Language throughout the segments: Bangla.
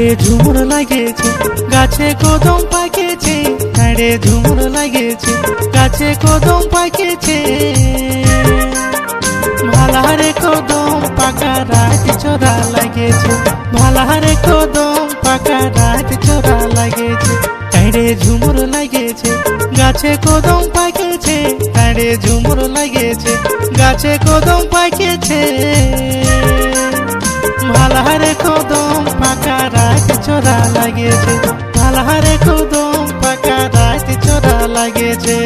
রে ঝুমুর লাগেছে গাছে কদম পাকেছে, রে ঝুমুর লাগেছে গাছে কদম পাকেছে। ভালারে কদম পাকা রাত চোরা লাগেছে, ভালারে কদম পাকা রাত চোরা লাগেছে। রে ঝুমুর লাগেছে গাছে কদম পাকেছে, রে ঝুমুর লাগেছে গাছে কদম পাকেছে। ভালারে কদম পাকা রাত চোরা লাগেছে, ভালারে কদম পাকা রাত চোরা লাগেছে।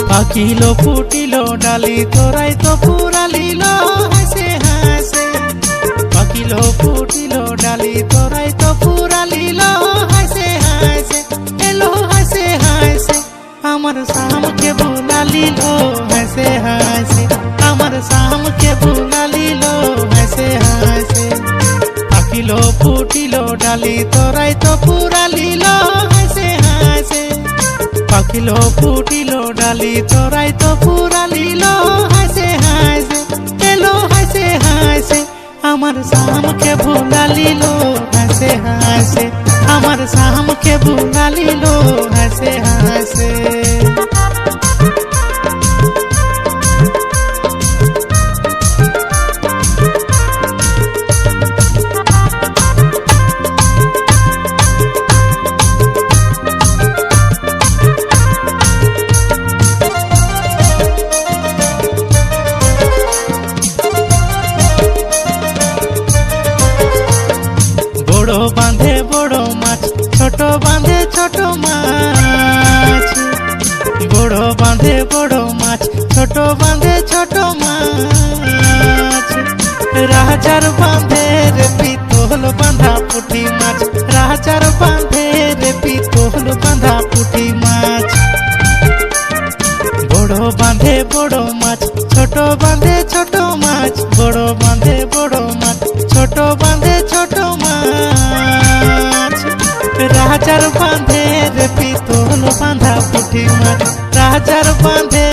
পাকিলো ফুটিলো ডালি তোরাই তো পুরালিল হাসে হাসে। পাকিলো ফুটিলো ডালি তোরাই তো পুরালিল হাসে হাসে। এলো হাসে হাসে আমার শামকে বুলালিল হাসে হাসে, আমার শামকে বুলালিল হাসে হাসে। পাকিলো ফুটিলো ডালি তোরাই তো পুরালিল হাসে হাসে। পাখিলো ফুটিলো ডালি তোরাই তো পুরালিল হাসে হাসে। এলো হাসে হাসে আমার শামকে ভুলালিল হাসে হাসে, আমার শামকে ভুলালিল হাসে হাসে। বড় বাঁধে বড় মাছ, ছোট বাঁধে ছোট মাছ। বড় বাঁধে বড় মাছ, ছোট বাঁধে ছোট মাছ। রাজার বাঁধে রে পিতল বাঁধা পুঁটি মাছ, রাজার বাঁধে রে পিতল বাঁধা পুঁটি মাছ। বড় বাঁধে বড় মাছ, ছোট বাঁধে ছোট মাছ। বড় বাঁধে বড় মাছ, ছোট বাঁধে ছোট মাছ। রাজার বাঁধে রে পিতল বাঁধা পুঁটি মাছ, রাজার বাঁধে